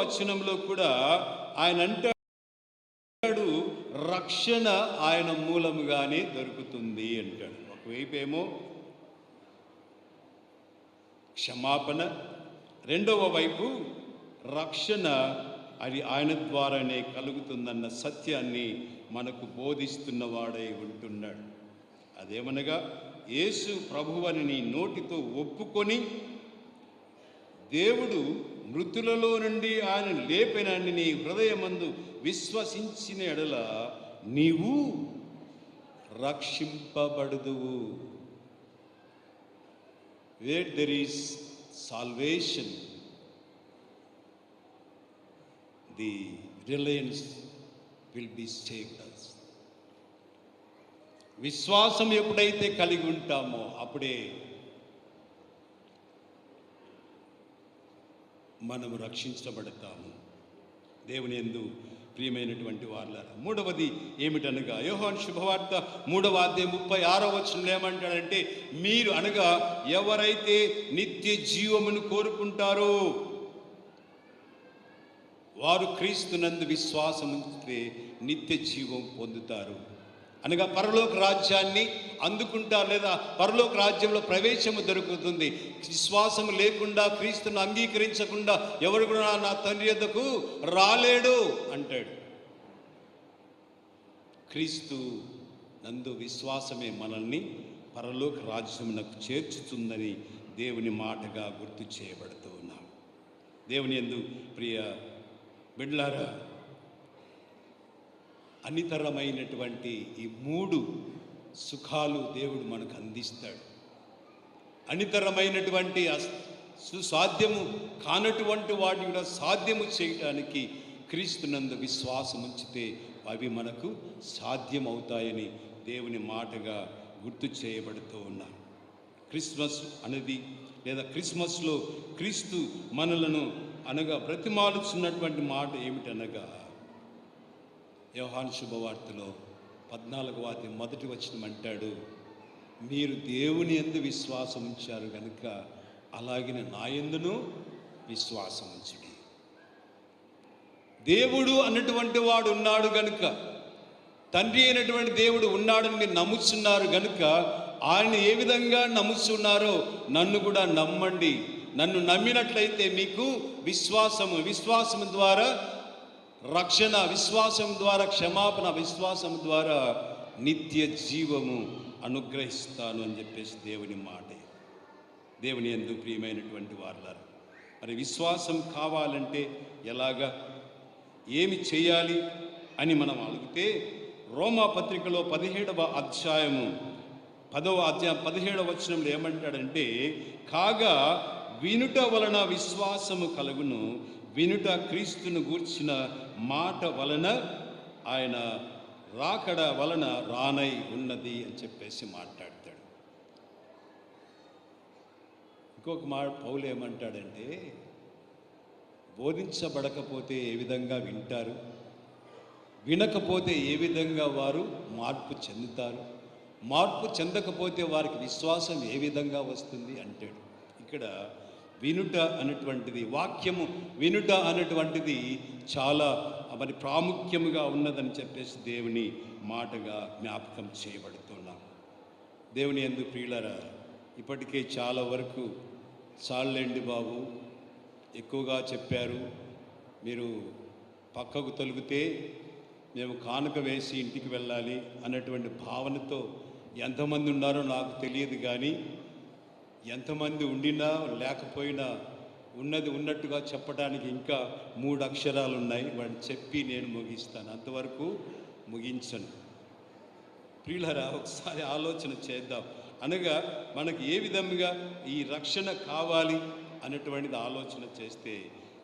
వచనంలో కూడా ఆయన అంటాడు, రక్షణ ఆయన మూలముగానే దొరుకుతుంది అంటాడు. ఒకవైపు ఏమో క్షమాపణ, రెండవ వైపు రక్షణ అది ఆయన ద్వారానే కలుగుతుందన్న సత్యాన్ని మనకు బోధిస్తున్నవాడై ఉంటున్నాడు. అదేమనగా, యేసు ప్రభువని నీ నోటితో ఒప్పుకొని దేవుడు మృతులలో నుండి ఆయన లేపెనని నీ హృదయమందు విశ్వసించిన ఎడల నీవు రక్షింపబడుదువు. Where there is salvation, the reliance will be saved us. విశ్వాసం ఎప్పుడైతే కలిగి ఉంటామో అప్పుడే మనము రక్షించబడతాము. దేవుని యందు ప్రియమైనటువంటి వారులారా, మూడవది ఏమిటనగా, యోహాను శుభవార్త 3వ అధ్యాయం 36వ వచనంలో ఏమంటాడంటే, మీరు అనగా ఎవరైతే నిత్య జీవమును కోరుకుంటారో వారు క్రీస్తునందు విశ్వాసం ఉంచితే నిత్య జీవం పొందుతారు. అనగా పరలోక రాజ్యాన్ని అందుకుంటారు, లేదా పరలోక రాజ్యంలో ప్రవేశము దొరుకుతుంది. విశ్వాసం లేకుండా, క్రీస్తును అంగీకరించకుండా ఎవరు కూడా నా తండ్రి యొద్దకు రాలేడు అంటాడు. క్రీస్తు నందు విశ్వాసమే మనల్ని పరలోక రాజ్యమునకు చేర్చుతుందని దేవుని మాటగా గుర్తు చేయబడుతూ ఉన్నాం. దేవుని యందు ప్రియ బిడ్డలారా, అనితరమైనటువంటి ఈ 3 సుఖాలు దేవుడు మనకు అందిస్తాడు. అనితరమైనటువంటి సుసాధ్యము కానటువంటి వాటిని కూడా సాధ్యము చేయటానికి క్రీస్తునందు విశ్వాసం ఉంచితే అవి మనకు సాధ్యమవుతాయని దేవుని మాటగా గుర్తు చేయబడుతూ ఉన్నాం. క్రిస్మస్ అనేది, లేదా క్రిస్మస్లో క్రీస్తు మనలను అనగా బ్రతిమాలుచున్నటువంటి మాట ఏమిటనగా, యోహాను శుభవార్తలో 14వ అధ్యాయం 1వ వచనం అంటాడు, మీరు దేవుని యందు విశ్వాసం ఉంచారు కనుక అలాగే నా యందును విశ్వాసం ఉంచుడి. దేవుడు అన్నటువంటి వాడు ఉన్నాడు గనుక, తండ్రి అయినటువంటి దేవుడు ఉన్నాడని మీరు నమ్ముచున్నారు గనుక, ఆయన ఏ విధంగా నమ్ముచున్నారో నన్ను కూడా నమ్మండి. నన్ను నమ్మినట్లయితే మీకు విశ్వాసము ద్వారా రక్షణ, విశ్వాసం ద్వారా క్షమాపణ, విశ్వాసం ద్వారా నిత్య జీవము అనుగ్రహిస్తాను అని చెప్పేసి దేవుని మాటే. దేవుని యందు ప్రియమైనటువంటి వారులారా, మరి విశ్వాసం కావాలంటే ఎలాగా, ఏమి చేయాలి అని మనం అడిగితే, రోమా పత్రికలో 17వ అధ్యాయము 17వ వచనంలో ఏమంటాడంటే, కాగా వినుట వలన విశ్వాసము కలుగును, వినుట క్రీస్తును గూర్చిన మాట వలన ఆయన రాకడ వలన రానై ఉన్నది అని చెప్పేసి మాట్లాడతాడు. ఇంకొక మాట పౌలు ఏమంటాడంటే, బోధించబడకపోతే ఏ విధంగా వింటారు, వినకపోతే ఏ విధంగా వారు మార్పు చెందుతారు, మార్పు చెందకపోతే వారికి విశ్వాసం ఏ విధంగా వస్తుంది అంటాడు. ఇక్కడ వినుట అనేటువంటిది, వాక్యము వినుట అనేటువంటిది చాలా మరి ప్రాముఖ్యముగా ఉన్నదని చెప్పేసి దేవుని మాటగా జ్ఞాపకం చేయబడుతున్నాం. దేవుని యందు ప్రియులారా, ఇప్పటికే చాలా వరకు చాలండి బాబు, ఎక్కువగా చెప్పారు, మీరు పక్కకు తొలగితే మేము కానుక వేసి ఇంటికి వెళ్ళాలి అన్నటువంటి భావనతో ఎంతమంది ఉన్నారో నాకు తెలియదు, కానీ ఎంతమంది ఉండినా లేకపోయినా ఉన్నది ఉన్నట్టుగా చెప్పడానికి ఇంకా 3 అక్షరాలు ఉన్నాయి, వాడిని చెప్పి నేను ముగిస్తాను, అంతవరకు ముగించను. ప్రియులారా, ఒకసారి ఆలోచన చేద్దాం. అనగా మనకు ఏ విధంగా ఈ రక్షణ కావాలి అనేటువంటిది ఆలోచన చేస్తే,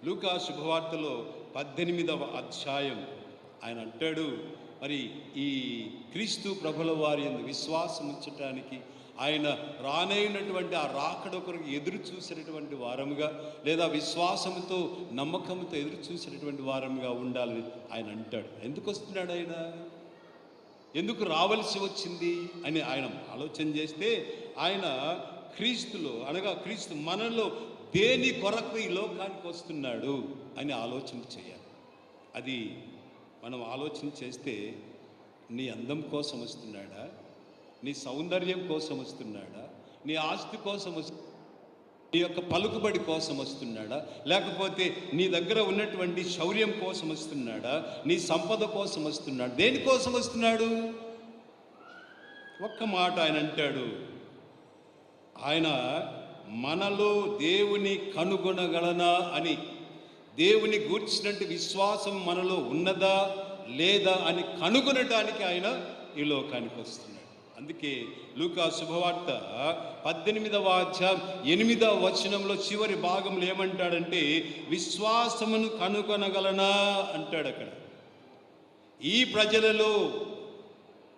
లూకా శుభవార్తలో 18వ అధ్యాయం ఆయన అంటాడు, మరి ఈ క్రీస్తు ప్రభుల వారి యందు విశ్వాసం ఉంచటానికి, ఆయన రానైనటువంటి ఆ రాకడ కొరకు ఎదురు చూసినటువంటి వారముగా, లేదా విశ్వాసంతో నమ్మకంతో ఎదురు చూసినటువంటి వారముగా ఉండాలని ఆయన అంటాడు. ఎందుకు వస్తున్నాడు ఆయన, ఎందుకు రావలసి వచ్చింది అని ఆయన ఆలోచన చేస్తే, ఆయన క్రీస్తులో అనగా క్రీస్తు మనలో దేని కొరకు ఈ లోకానికి వస్తున్నాడు అని ఆలోచన చేయాలి. అది మనం ఆలోచన చేస్తే, నీ అందం కోసం వస్తున్నాడా, నీ సౌందర్యం కోసం వస్తున్నాడా, నీ ఆస్తి కోసం వస్తున్నాడా, నీ యొక్క పలుకుబడి కోసం వస్తున్నాడా, లేకపోతే నీ దగ్గర ఉన్నటువంటి శౌర్యం కోసం వస్తున్నాడా, నీ సంపద కోసం వస్తున్నాడు, దేనికోసం వస్తున్నాడు? ఒక్క మాట ఆయన అంటాడు, ఆయన మనలో దేవుని కనుగొనగలనా అని, దేవుని గూర్చినట్టు విశ్వాసం మనలో ఉన్నదా లేదా అని కనుగొనటానికి ఆయన ఈ లోకానికి వస్తున్నాడు. అందుకే లూకా శుభవార్త 18వ అధ్యాయం 8వ వచనంలో చివరి భాగంలో ఏమంటాడంటే, విశ్వాసమును కనుగొనగలనా అంటాడు. అక్కడ ఈ ప్రజలలో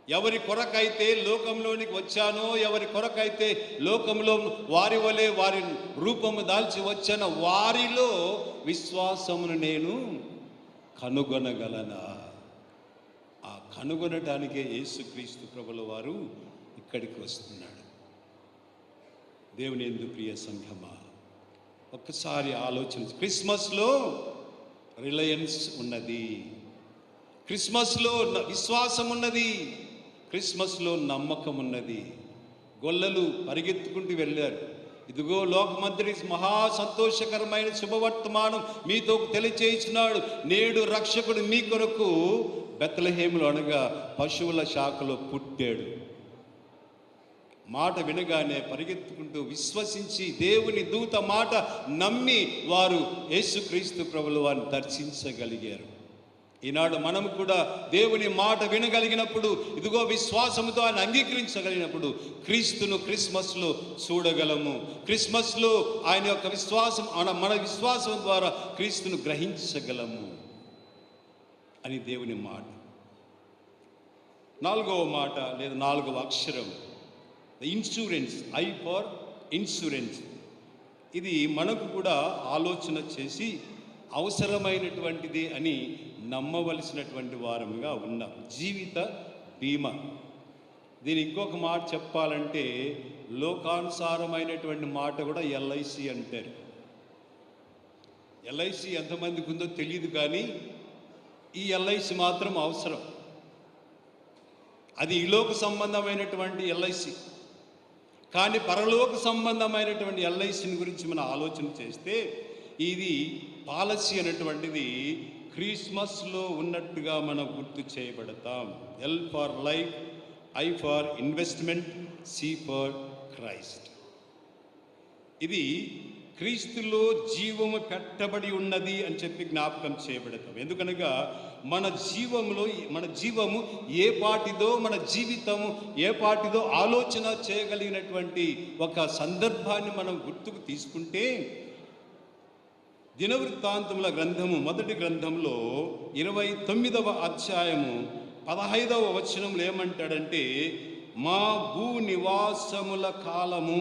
ఎవరి కొరకైతే లోకంలోనికి వచ్చానో, ఎవరి కొరకైతే లోకంలో వారి వలె వారి రూపము దాల్చి వచ్చానో, వారిలో విశ్వాసమును నేను కనుగొనగలనా? ఆ కనుగొనటానికే యేసుక్రీస్తు ప్రభుల వారు ఇక్కడికి వస్తున్నాడు. దేవుని యందు ప్రియ సంఘమా, ఒక్కసారి ఆలోచన. క్రిస్మస్లో రిలయన్స్ ఉన్నది, క్రిస్మస్లో విశ్వాసం ఉన్నది, క్రిస్మస్లో నమ్మకం ఉన్నది. గొల్లలు పరిగెత్తుకుంటూ వెళ్ళారు. ఇదిగో లోకమంతటి మహా సంతోషకరమైన శుభవర్తమానం మీతో తెలియచేయించినాడు, నేడు రక్షకుడు మీ కొరకు బెత్లెహేములో అనగా పశువుల శాఖలో పుట్టాడు. మాట వినగానే పరిగెత్తుకుంటూ విశ్వసించి దేవుని దూత మాట నమ్మి వారు యేసుక్రీస్తు ప్రభుల వారిని దర్శించగలిగారు. ఈనాడు మనం కూడా దేవుని మాట వినగలిగినప్పుడు, ఇదిగో విశ్వాసంతో ఆయన అంగీకరించగలిగినప్పుడు క్రీస్తును క్రిస్మస్లో చూడగలము. క్రిస్మస్లో ఆయన యొక్క విశ్వాసం, మన విశ్వాసం ద్వారా క్రీస్తును గ్రహించగలము అని దేవుని మాట. 4వ మాట లేదా 4వ అక్షరం ఇన్సూరెన్స్, ఐ ఫర్ ఇన్సూరెన్స్. ఇది మనకు కూడా ఆలోచన చేసి అవసరమైనటువంటిది అని నమ్మవలసినటువంటి వారముగా ఉన్నాం. జీవిత బీమా. దీని ఇంకొక మాట చెప్పాలంటే, లోకానుసారమైనటువంటి మాట కూడా ఎల్ఐసి అంటారు. ఎల్ఐసి ఎంతమందికి ఉందో తెలియదు, కానీ ఈ ఎల్ఐసి మాత్రం అవసరం. అది ఈలోక సంబంధమైనటువంటి ఎల్ఐసి, కానీ పరలోక సంబంధమైనటువంటి ఎల్ఐసిని గురించి మనం ఆలోచన చేస్తే, ఇది పాలసీ అనేటువంటిది క్రిస్మస్లో ఉన్నట్టుగా మనం గుర్తు చేయబడతాం. L for life, I for investment, C for Christ. ఇది క్రీస్తులో జీవము పెట్టబడి ఉన్నది అని చెప్పి జ్ఞాపకం చేయబడతాం. ఎందుకనగా మన జీవము ఏ పాటిదో, మన జీవితము ఏ పాటిదో ఆలోచన చేయగలిగినటువంటి ఒక సందర్భాన్ని మనం గుర్తుకు తీసుకుంటే, దినవృత్తాంతముల గ్రంథము మొదటి గ్రంథంలో 29వ అధ్యాయము 15వ వచనంలో ఏమంటాడంటే, మా భూ నివాసముల కాలము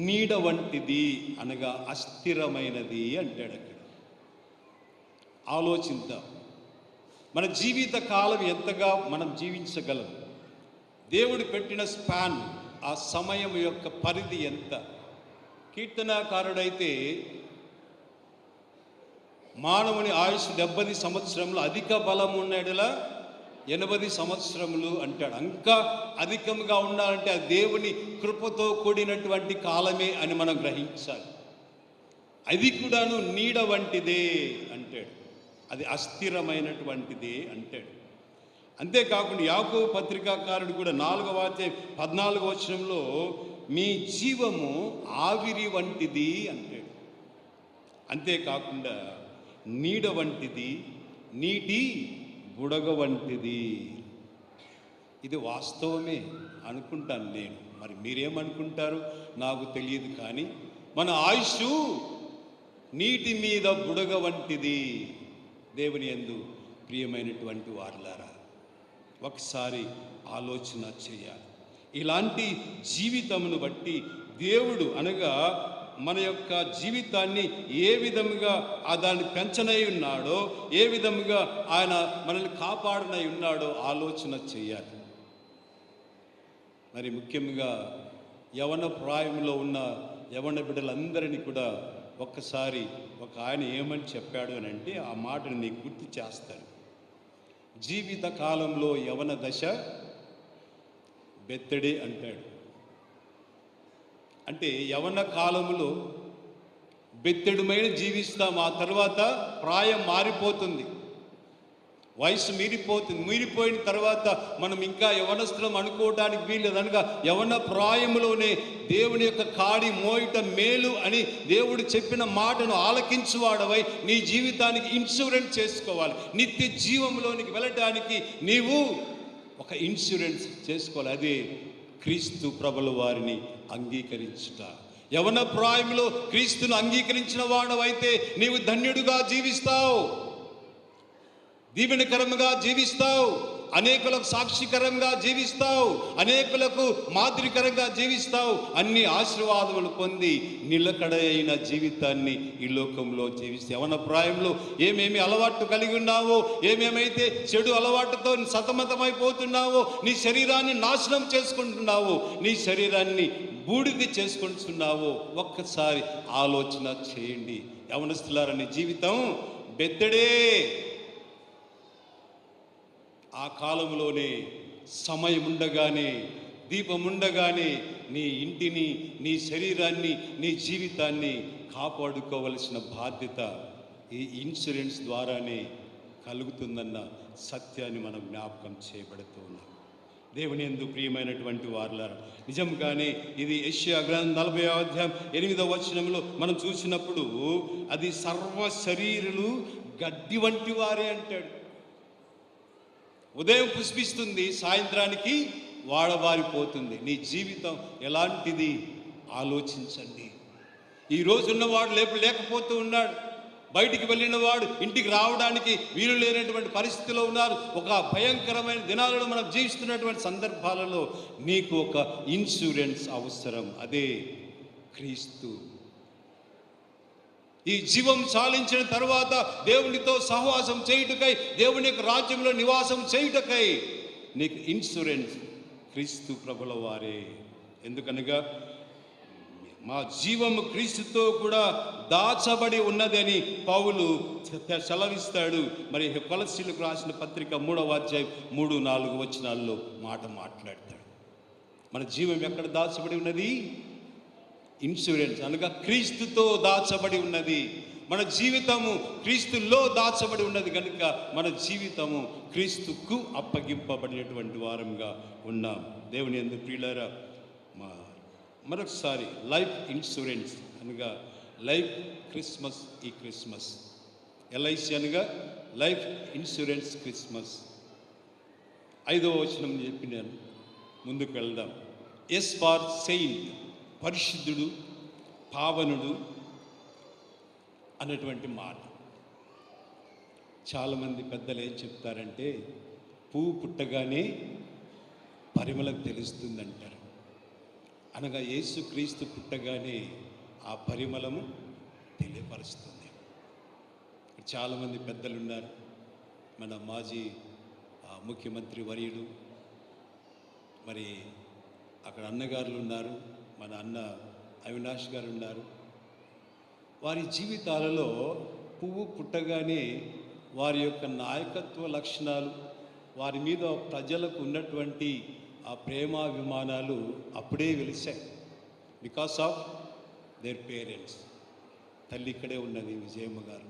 నీడ వంటిది అనగా అస్థిరమైనది అంటాడు. అక్కడ ఆలోచిద్దాం, మన జీవిత కాలం ఎంతగా మనం జీవించగలం, దేవుడు పెట్టిన స్పాన్, ఆ సమయం యొక్క పరిధి ఎంత. కీర్తనాకారుడైతే మానవుని ఆయుష్ 70 సంవత్సరములు, అధిక బలం ఉన్నడలా 80 సంవత్సరములు అంటాడు. ఇంకా అధికంగా ఉండాలంటే ఆ దేవుని కృపతో కూడినటువంటి కాలమే అని మనం గ్రహించాలి. అది కూడాను నీడ వంటిదే అంటాడు, అది అస్థిరమైనటువంటిదే అంటాడు. అంతేకాకుండా యాకోబు పత్రికాకారుడు కూడా 4వ అధ్యాయం 14వ వచనంలో మీ జీవము ఆవిరి వంటిది అంటాడు. అంతేకాకుండా నీడ వంటిది, నీటి బుడగ వంటిది. ఇది వాస్తవమే అనుకుంటాను నేను. మరి మీరేమనుకుంటారు నాకు తెలియదు, కానీ మన ఆయుష్ నీటి మీద బుడగ వంటిది. దేవుని యందు ప్రియమైనటువంటి వారులారా, ఒకసారి ఆలోచన చేయాలి. ఇలాంటి జీవితమును బట్టి దేవుడు అనగా మన యొక్క జీవితాన్ని ఏ విధముగా దాన్ని పెంచనై ఉన్నాడో, ఏ విధముగా ఆయన మనల్ని కాపాడనై ఉన్నాడో ఆలోచన చేయాలి. మరి ముఖ్యంగా యవన ప్రాయంలో ఉన్న యవన బిడ్డలందరినీ కూడా ఒక్కసారి ఒక ఆయన ఏమని చెప్పాడు అని అంటే ఆ మాటను నీకు గుర్తు చేస్తాను. జీవిత కాలంలో యవన దశ బెత్తడి అంటాడు. అంటే యవన కాలంలో బెత్తెడుమైన జీవిస్తాం, ఆ తర్వాత ప్రాయం మారిపోతుంది, వయసు మీరిపోయిన తర్వాత మనం ఇంకా యవనస్తులం అనుకోవడానికి వీల్లేదు. అనగా యవన ప్రాయములోనే దేవుని యొక్క కాడి మోయట మేలు అని దేవుడు చెప్పిన మాటను ఆలకించువాడవై నీ జీవితానికి ఇన్సూరెన్స్ చేసుకోవాలి. నిత్య జీవంలోనికి వెళ్ళటానికి నీవు ఒక ఇన్సూరెన్స్ చేసుకోవాలి. అదే క్రీస్తు ప్రభుల వారిని అంగీకరించుట. యవన ప్రాయంలో క్రీస్తును అంగీకరించిన వాడవైతే నీవు ధన్యుడుగా జీవిస్తావు, దీవెనకరంగా జీవిస్తావు, అనేకులకు సాక్షికరంగా జీవిస్తావు, అనేకులకు మాదిరికరంగా జీవిస్తావు, అన్ని ఆశీర్వాదములు పొంది నిలకడైన జీవితాన్ని ఈ లోకంలో జీవిస్తావు. యవన ప్రాయంలో ఏమేమి అలవాటు కలిగి ఉన్నావో, ఏమేమైతే చెడు అలవాటుతో సతమతమైపోతున్నావో, నీ శరీరాన్ని నాశనం చేసుకుంటున్నావో, నీ శరీరాన్ని బూడిది చేసుకుంటున్నావో ఒక్కసారి ఆలోచన చేయండి. యవనస్తులారా, నీ జీవితం బెత్తడే. ఆ కాలంలోనే సమయం ఉండగానే, దీపం ఉండగానే నీ ఇంటిని, నీ శరీరాన్ని, నీ జీవితాన్ని కాపాడుకోవలసిన బాధ్యత ఈ ఇన్సూరెన్స్ ద్వారానే కలుగుతుందన్న సత్యాన్ని మనం జ్ఞాపకం చేయబడుతూ ఉన్నాం. దేవుని యందు ప్రియమైనటువంటి వారులారా, నిజంగానే ఇది యెషయా గ్రంథం 40వ అధ్యాయం 8వ వచనంలో మనం చూసినప్పుడు అది సర్వ శరీరులు గడ్డి వంటి వారే అంటాడు. ఉదయం పుష్పిస్తుంది, సాయంత్రానికి వాడబారిపోతుంది. నీ జీవితం ఎలాంటిది ఆలోచించండి. ఈ రోజు ఉన్నవాడు లేకపోతూ ఉన్నాడు, బయటికి వెళ్ళిన వాడు ఇంటికి రావడానికి వీలు లేనటువంటి పరిస్థితిలో ఉన్నారు. ఒక భయంకరమైన దినాలలో మనం జీవిస్తున్నటువంటి సందర్భాలలో నీకు ఒక ఇన్సూరెన్స్ అవసరం. అదే క్రీస్తు. ఈ జీవం చాలించిన తర్వాత దేవునితో సహవాసం చేయుటకై, దేవుని యొక్క రాజ్యంలో నివాసం చేయుటకై నీకు ఇన్సూరెన్స్ క్రీస్తు ప్రభుల వారే. ఎందుకనగా మా జీవము క్రీస్తుతో కూడా దాచబడి ఉన్నదని పౌలు సెలవిస్తాడు. మరి కొలస్సీలకు రాసిన పత్రిక 3వ అధ్యాయం 3-4 వచనాల్లో మాట్లాడతాడు. మన జీవం ఎక్కడ దాచబడి ఉన్నది? ఇన్సూరెన్స్ అనగా క్రీస్తుతో దాచబడి ఉన్నది. మన జీవితము క్రీస్తులో దాచబడి ఉన్నది కనుక మన జీవితము క్రీస్తుకు అప్పగింపబడినటువంటి వారంగా ఉన్నాం. దేవుని యందు ప్రియులారా, మరొకసారి లైఫ్ ఇన్సూరెన్స్ అనగా లైఫ్ క్రిస్మస్ ఈ క్రిస్మస్. LIC అనగా లైఫ్ ఇన్సూరెన్స్ క్రిస్మస్. 5వ వచనం చెప్పినాను, ముందుకు వెళ్దాం. ఎస్ ఫార్ సెయింట్, పరిశుద్ధుడు, పావనుడు అన్నటువంటి మాట. చాలామంది పెద్దలు ఏం చెప్తారంటే పువ్వు పుట్టగానే పరిమళం తెలుస్తుందంటారు. అనగా యేసు క్రీస్తు పుట్టగానే ఆ పరిమళము తెలియపరుస్తుంది. చాలామంది పెద్దలు ఉన్నారు. మన మాజీ ముఖ్యమంత్రి వర్యుడు, మరి అక్కడ అన్నగారులు ఉన్నారు, మన అన్న అవినాష్ గారు ఉన్నారు. వారి జీవితాలలో పువ్వు పుట్టగానే వారి యొక్క నాయకత్వ లక్షణాలు, వారి మీద ప్రజలకు ఉన్నటువంటి ఆ ప్రేమాభిమానాలు అప్పుడే వెలిశాయి. Because of their parents. తల్లి ఇక్కడే ఉన్నది, విజయమ్మ గారు.